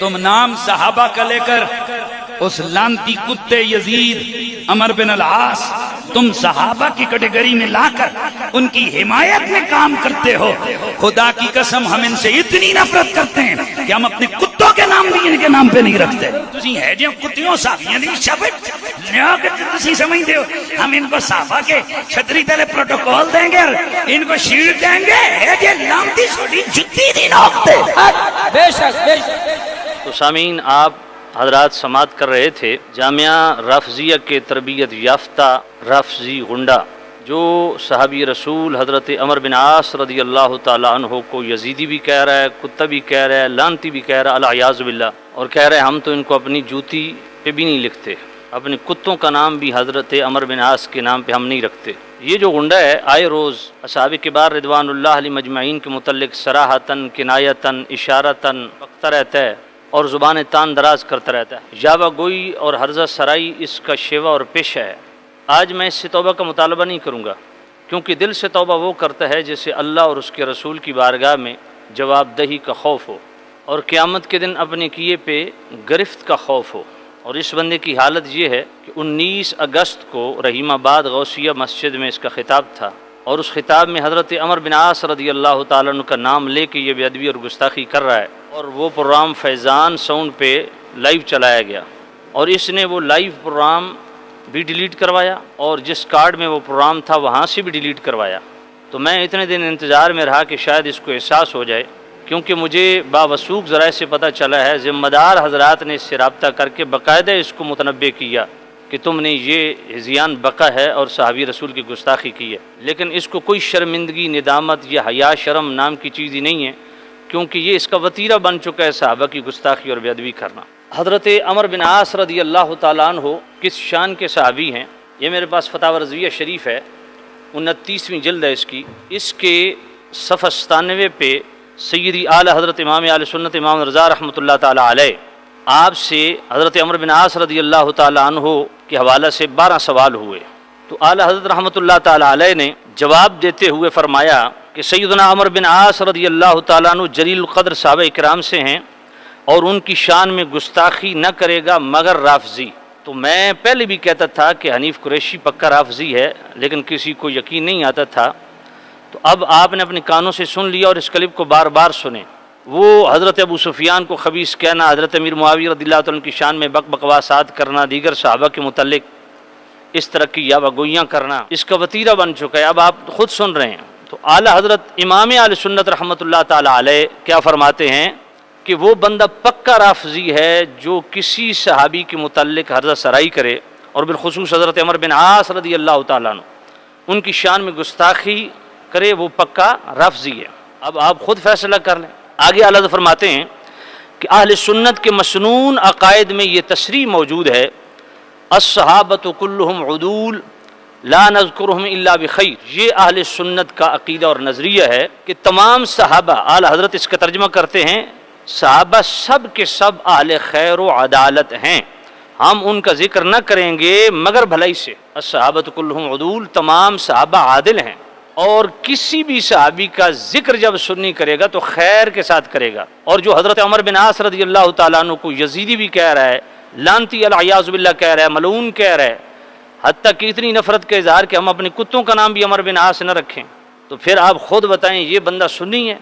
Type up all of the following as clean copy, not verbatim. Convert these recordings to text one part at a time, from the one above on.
تم نام صحابہ کا لے کر اس لانتی کتے یزید، عمر بن العاص، تم صحابہ کی کیٹیگری میں لا کر ان کی حمایت میں کام کرتے ہو۔ خدا کی قسم ہم ان سے اتنی نفرت کرتے ہیں کہ ہم اپنے کتوں کے نام بھی ان کے نام پہ نہیں رکھتے۔ تسی ہے جو کتیوں صحابیاں دی شفت لیا کہ تسی سمجھتے ہو ہم ان کو صحابہ کے چھتری تلے پروٹوکول دیں گے اور ان کو شیلڈ دیں گے؟ ہے جو لانتی چھوٹی جتی نہیں نوکتے۔ بے شک بے شک۔ تو سامعین، آپ حضرات سماعت کر رہے تھے جامعہ رافضیہ کے تربیت یافتہ رافضی غنڈہ جو صحابی رسول حضرت عمر بن عاص رضی اللہ تعالیٰ عنہ کو یزیدی بھی کہہ رہا ہے، کتا بھی کہہ رہا ہے، لانتی بھی کہہ رہا ہے، العیاذ باللہ، اور کہہ رہے ہیں ہم تو ان کو اپنی جوتی پہ بھی نہیں لکھتے، اپنے کتوں کا نام بھی حضرت عمر بن عاص کے نام پہ ہم نہیں رکھتے۔ یہ جو غنڈہ ہے آئے روز اصحاب کبار رضوان اللہ علیہ مجمعین کے متعلق صراحتاً، کنایتاً، اشارتاً بکتا رہتا ہے اور زبان تان دراز کرتا رہتا ہے۔ یاوہ گوئی اور ہرزہ سرائی اس کا شیوہ اور پیشہ ہے۔ آج میں اس سے توبہ کا مطالبہ نہیں کروں گا، کیونکہ دل سے توبہ وہ کرتا ہے جسے اللہ اور اس کے رسول کی بارگاہ میں جواب دہی کا خوف ہو اور قیامت کے دن اپنے کیے پہ گرفت کا خوف ہو۔ اور اس بندے کی حالت یہ ہے کہ 19 اگست کو رحیم آباد غوثیہ مسجد میں اس کا خطاب تھا، اور اس خطاب میں حضرت عمر بن عاص رضی اللہ تعالیٰ عنہ کا نام لے کے یہ بے ادبی اور گستاخی کر رہا ہے، اور وہ پروگرام فیضان ساؤنڈ پہ لائیو چلایا گیا، اور اس نے وہ لائیو پروگرام بھی ڈیلیٹ کروایا اور جس کارڈ میں وہ پروگرام تھا وہاں سے بھی ڈیلیٹ کروایا۔ تو میں اتنے دن انتظار میں رہا کہ شاید اس کو احساس ہو جائے، کیونکہ مجھے باوثوق ذرائع سے پتہ چلا ہے ذمہ دار حضرات نے اس سے رابطہ کر کے باقاعدہ اس کو متنبع کیا کہ تم نے یہ ہذیان بقا ہے اور صحابی رسول کی گستاخی کی ہے، لیکن اس کو کوئی شرمندگی، ندامت یا حیا شرم نام کی چیز ہی نہیں ہے، کیونکہ یہ اس کا وتیرہ بن چکا ہے صحابہ کی گستاخی اور بے ادبی کرنا۔ حضرت عمر بن عاص رضی اللہ تعالیٰ عنہ کس شان کے صحابی ہیں؟ یہ میرے پاس فتاوی رضویہ شریف ہے، 29ویں جلد ہے اس کے صفحہ 97 پہ سیدی اعلی حضرت امام اہل سنت امام رضا رحمۃ اللہ تعالیٰ علیہ آپ سے حضرت عمر بن عاص رضی اللہ تعالیٰ عنہ کے حوالہ سے 12 سوال ہوئے، تو اعلی حضرت رحمۃ اللہ تعالیٰ علیہ نے جواب دیتے ہوئے فرمایا کہ سیدنا عمر بن عاص رضی اللہ تعالیٰ عنہ جلیل القدر صحابہ اکرام سے ہیں اور ان کی شان میں گستاخی نہ کرے گا مگر رافضی۔ تو میں پہلے بھی کہتا تھا کہ حنیف قریشی پکا رافضی ہے، لیکن کسی کو یقین نہیں آتا تھا، تو اب آپ نے اپنے کانوں سے سن لیا اور اس کلپ کو بار بار سنیں۔ وہ حضرت ابو سفیان کو خبیث کہنا، حضرت امیر معاویہ رضی اللہ تعالیٰ عنہ کی شان میں بکواسات کرنا، دیگر صحابہ کے متعلق اس طرح کی یاوہ گوئیاں کرنا، اس کا وتیرہ بن چکا ہے۔ اب آپ خود سن رہے ہیں۔ تو اعلیٰ حضرت امام اہل سنت رحمۃ اللہ تعالیٰ علیہ کیا فرماتے ہیں کہ وہ بندہ پکا رافضی ہے جو کسی صحابی کے متعلق ہرزہ سرائی کرے، اور بالخصوص حضرت عمر بن عاص رضی اللہ تعالیٰ عنہ ان کی شان میں گستاخی کرے، وہ پکا رافضی ہے۔ اب آپ خود فیصلہ کر لیں۔ آگے اعلیٰ حضرت فرماتے ہیں کہ اہل سنت کے مسنون عقائد میں یہ تصریح موجود ہے، الصحابۃ کلہم عدول لا نذکرہم الا بخیر۔ یہ اہل سنت کا عقیدہ اور نظریہ ہے کہ تمام صحابہ، اعلیٰ حضرت اس کا ترجمہ کرتے ہیں، صحابہ سب کے سب اہل خیر و عدالت ہیں، ہم ان کا ذکر نہ کریں گے مگر بھلائی سے۔ الصحابۃ کلہم عدول، تمام صحابہ عادل ہیں، اور کسی بھی صحابی کا ذکر جب سنی کرے گا تو خیر کے ساتھ کرے گا۔ اور جو حضرت عمر بن عاص رضی اللہ تعالیٰ عنہ کو یزیدی بھی کہہ رہا ہے، لانتی العیاذ باللہ کہہ رہا ہے، ملعون کہہ رہا ہے، حتیٰ کہ اتنی نفرت کا اظہار کہ ہم اپنے کتوں کا نام بھی عمر بن عاص نہ رکھیں، تو پھر آپ خود بتائیں یہ بندہ سنی ہے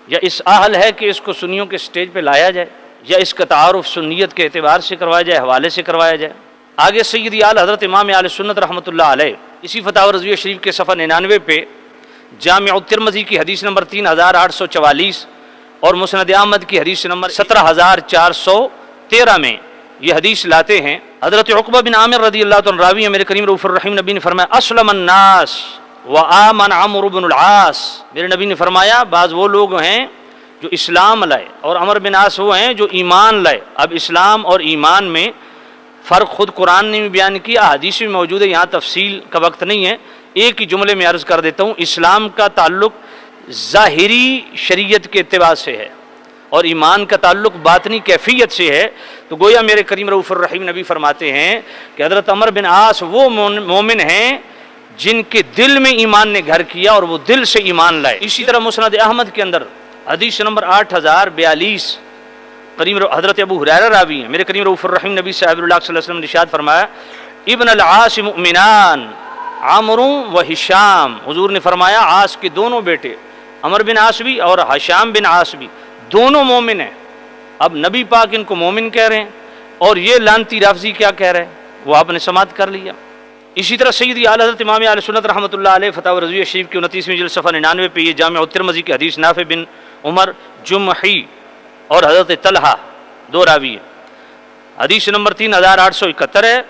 یا اس اہل ہے کہ اس کو سنیوں کے سٹیج پہ لایا جائے، یا اس کا تعارف سنیت کے اعتبار سے کروایا جائے، حوالے سے کروایا جائے۔ آگے سیدی اعلی حضرت امام اہل سنت رحمۃ اللہ علیہ اسی فتاوی رضویہ شریف کے صفحہ 99 پہ جامع الترمذی کی حدیث نمبر 3844 اور مسند احمد کی حدیث نمبر 17413 میں یہ حدیث لاتے ہیں۔ حضرت عقبہ بن عامر رضی اللہ عنہ راوی ہیں، میرے کریم رؤوف الرحیم نبی نے فرمایا اسلم الناس وآمن عمرو بن العاص، میرے نبی نے فرمایا بعض وہ لوگ ہیں جو اسلام لائے اور عمر بن عاص وہ ہیں جو ایمان لائے۔ اب اسلام اور ایمان میں فرق خود قرآن نے بھی بیان کیا، حدیث میں موجود ہے، یہاں تفصیل کا وقت نہیں ہے، ایک ہی جملے میں عرض کر دیتا ہوں۔ اسلام کا تعلق ظاہری شریعت کے اتباع سے ہے اور ایمان کا تعلق باطنی کیفیت سے ہے۔ تو گویا میرے کریم رؤوف الرحیم نبی فرماتے ہیں کہ حضرت عمر بن عاص وہ مومن ہیں جن کے دل میں ایمان نے گھر کیا اور وہ دل سے ایمان لائے۔ اسی طرح مسند احمد کے اندر حدیث نمبر 8042 کریم حضرت ابو ہریرہ راوی ہیں، میرے کریم رؤوف الرحیم نبی صاحب اللہ صلی اللہ علیہ وسلم نے ارشاد فرمایا ابن العاص مؤمنان عمرو و ہشام، حضور نے فرمایا عاص کے دونوں بیٹے عمر بن عاص بھی اور ہشام بن عاص بھی دونوں مومن ہیں۔ اب نبی پاک ان کو مومن کہہ رہے ہیں اور یہ لانتی رافضی کیا کہہ رہے ہیں، وہ آپ نے سماعت کر لیا۔ اسی طرح سیدی اعلی حضرت امام اہل سنت رحمۃ اللہ علیہ فتاوی رضویہ شریف کی 29ویں جلد صفحہ 99 پہ یہ جامع الترمذی کی حدیث نافع بن عمر جمحی اور حضرت طلحہ دو راوی ہیں، حدیث نمبر 3871 ہے،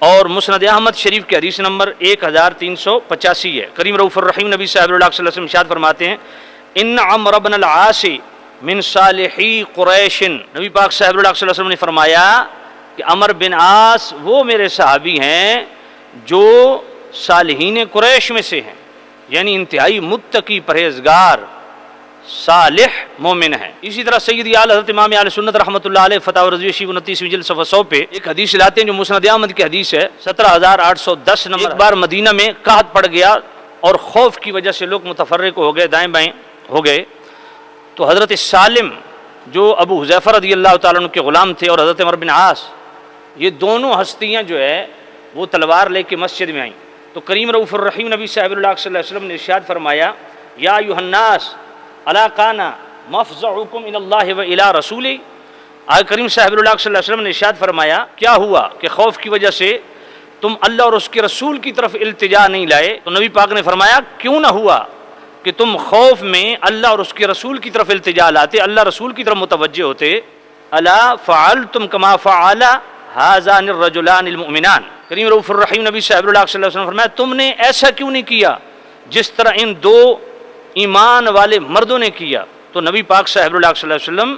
اور مسند احمد شریف کی حدیث نمبر 1385 ہے۔ کریم رؤوف الرحیم نبی صاحب اللہ صلی اللہ علیہ وسلم ارشاد فرماتے ہیں ان عمرو بن العاص من صالحی قریش، نبی پاک صاحب اللہ صلی اللہ علیہ وسلم نے فرمایا کہ عمر بن عاص وہ میرے صحابی ہیں جو صالحین قریش میں سے ہیں، یعنی انتہائی متقی پرہیزگار صالح مومن ہے۔ اسی طرح سیدی اعلی حضرت امام اہل سنت رحمۃ اللہ علیہ فتاوی رضویہ شریف 29ویں جلد صفحہ 100 پہ ایک حدیث لاتے ہیں جو مسند احمد کی حدیث ہے 17810 نمبر۔ ایک بار مدینہ میں قحط پڑ گیا اور خوف کی وجہ سے لوگ متفرق ہو گئے، دائیں بائیں ہو گئے، تو حضرت سالم جو ابو حذیفہ رضی اللہ تعالیٰ عنہ کے غلام تھے اور حضرت عمر بن عاص، یہ دونوں ہستیاں جو ہے وہ تلوار لے کے مسجد میں آئیں، تو کریم رؤوف الرحیم نبی صاحب اللہ صلی اللہ علیہ وسلم نے ارشاد فرمایا یا ایھا الناس الا کان مفزعکم الی اللہ و الی رسولہ، آقا کریم صاحب اللہ صلی اللہ علیہ وسلم نے ارشاد فرمایا کیا ہوا کہ خوف کی وجہ سے تم اللہ اور اس کے رسول کی طرف التجا نہیں لائے؟ تو نبی پاک نے فرمایا کیوں نہ ہوا کہ تم خوف میں اللہ اور اس کے رسول کی طرف التجا لاتے، اللہ رسول کی طرف متوجہ ہوتے، الا فعلتم کما فعل هذان الرجلان المؤمنان، کریم رؤوف الرحیم نبی صاحب اللہ صلی اللہ علیہ وسلم فرمایا تم نے ایسا کیوں نہیں کیا جس طرح ان دو ایمان والے مردوں نے کیا؟ تو نبی پاک صاحب اللہ صلی اللہ علیہ وسلم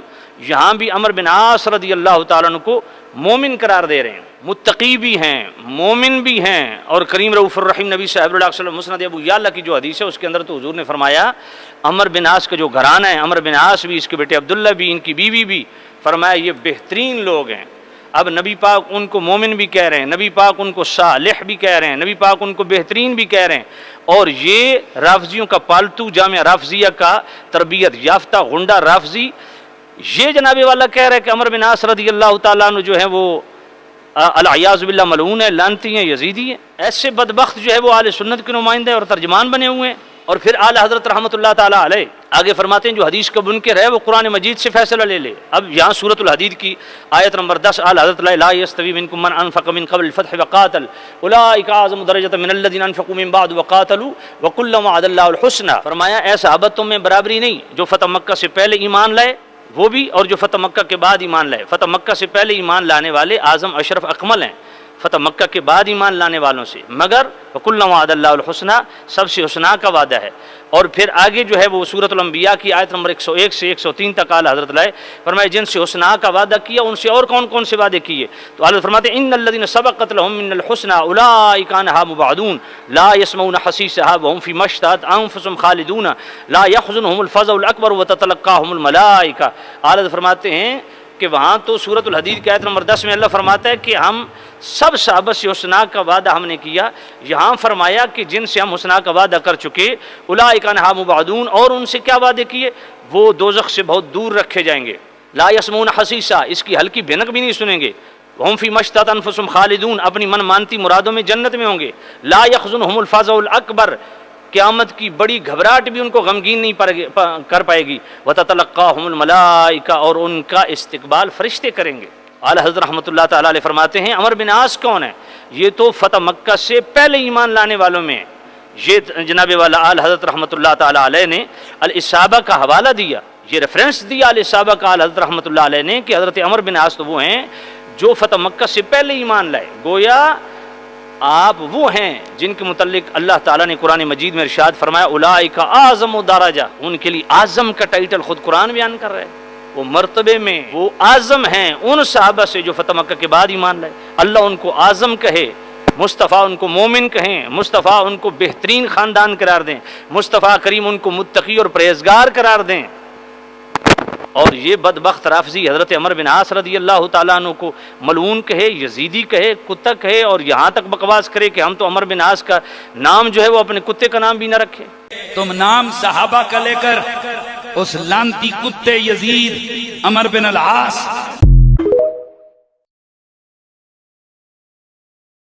یہاں بھی عمر بن عاص رضی اللہ تعالیٰ عنہ کو مومن قرار دے رہے ہیں، متقی بھی ہیں، مومن بھی ہیں، اور کریم رؤوف الرحیم نبی صاحب اللہ علیہ وسلم مسند ابو یعلا کی جو حدیث ہے اس کے اندر تو حضور نے فرمایا عمر بن عاص کا جو گھرانہ ہے، عمر بن عاص بھی، اس کے بیٹے عبداللہ بھی، ان کی بیوی بھی، فرمایا یہ بہترین لوگ ہیں۔ اب نبی پاک ان کو مومن بھی کہہ رہے ہیں، نبی پاک ان کو صالح بھی کہہ رہے ہیں، نبی پاک ان کو بہترین بھی کہہ رہے ہیں، اور یہ رافضیوں کا پالتو جامعہ رافضیہ کا تربیت یافتہ غنڈہ رافضی یہ جناب والا کہہ رہا ہے کہ عمر بن عاص رضی اللہ تعالیٰ عنہ جو ہے وہ العیاذ باللہ ملعون ہے، لعنتی ہیں، یزیدی ہیں۔ ایسے بدبخت جو ہے وہ اہل سنت کے نمائندے اور ترجمان بنے ہوئے ہیں۔ اور پھر اعلی حضرت رحمۃ اللہ تعالیٰ علیہ آگے فرماتے ہیں جو حدیث کا منکر ہے وہ قرآن مجید سے فیصلہ لے لے۔ اب یہاں سورۃ الحدید کی آیت نمبر 10 اعلی حضرت لا یستوی منکم من انفق من قبل الفتح وقاتل اولئک اعظم درجۃ من الذین انفقوا من بعد وقاتلوا وکلا وعد اللہ الحسنى، فرمایا اے صحابہ تم میں برابری نہیں، جو فتح مکہ سے پہلے ایمان لائے وہ بھی اور جو فتح مکہ کے بعد ایمان لائے۔ فتح مکہ سے پہلے ایمان لانے والے اعظم اشرف اکمل ہیں فتح مکہ کے بعد ایمان لانے والوں سے، مگر وَكُلًّا وَعَدَ اللَّهُ الْحُسْنَى، سب سے حسنہ کا وعدہ ہے۔ اور پھر آگے جو ہے وہ سورۃ الانبیاء کی آیت نمبر 101 سے 103 تک اعلیٰ حضرت لائے فرمائے جن سے حسنہ کا وعدہ کیا ان سے اور کون کون سے وعدے کیے؟ تو اعلیٰ فرماتے ہیں ان الذین سبقت لهم من الحسنى اولئک عنها مبعدون لا يسمعون حسیسها وهم فیما اشتهت انفسهم خالدون لا يحزنهم الفزع الاکبر وتتلقاهم الملائکہ۔ اعلیٰ فرماتے ہیں کہ وہاں تو سورۃ الحدید کی آیت نمبر 10 میں اللہ فرماتا ہے کہ ہم سب صحابہ سے حسنہ کا وعدہ ہم نے کیا، یہاں فرمایا کہ جن سے ہم حسنہ کا وعدہ کر چکے اولئک عنہا مبعدون، اور ان سے کیا وعدے کیے؟ وہ دوزخ سے بہت دور رکھے جائیں گے۔ لا یسمعون حسیسا، اس کی ہلکی بھنک بھی نہیں سنیں گے۔ وہم فی ما اشتہت انفسہم خالدون، اپنی من مانتی مرادوں میں جنت میں ہوں گے۔ لا یحزنہم الفزع الاکبر، قیامت کی بڑی گھبراہٹ بھی ان کو غمگین نہیں کر پائے گی۔ وتتلقاہم الملائکہ، اور ان کا استقبال فرشتے کریں گے۔ اعلیٰ حضرت رحمۃ اللہ تعالیٰ علیہ فرماتے ہیں عمر بن عاص کون ہے؟ یہ تو فتح مکہ سے پہلے ایمان لانے والوں میں، یہ جناب والا اعلیٰ حضرت رحمۃ اللہ تعالیٰ علیہ نے الاصابہ کا حوالہ دیا، یہ ریفرنس دیا الاصابہ کا اعلیٰ حضرت رحمۃ اللہ علیہ نے کہ حضرت عمر بن عاص تو وہ ہیں جو فتح مکہ سے پہلے ایمان لائے۔ گویا آپ وہ ہیں جن کے متعلق اللہ تعالیٰ نے قرآن مجید میں ارشاد فرمایا اولئک اعظم درجہ، ان کے لیے اعظم کا ٹائٹل خود قرآن بیان کر رہا ہے، وہ مرتبے میں وہ اعظم ہیں ان صحابہ سے جو فتح مکہ کے بعد ایمان لائے۔ اللہ ان کو اعظم کہے، مصطفیٰ ان کو مومن کہیں، مصطفیٰ ان کو بہترین خاندان قرار دیں، مصطفیٰ کریم ان کو متقی اور پرہیزگار قرار دیں۔ اور یہ بدبخت رافضی حضرت عمر بن عاص رضی اللہ تعالیٰ عنہ کو ملعون کہے، یزیدی کہے، کتا کہے، اور یہاں تک بکواس کرے کہ ہم تو عمر بن عاص کا نام جو ہے وہ اپنے کتے کا نام بھی نہ رکھے۔ تم نام صحابہ کا لے کر اس لانتی کتے یزید عمر بن العاص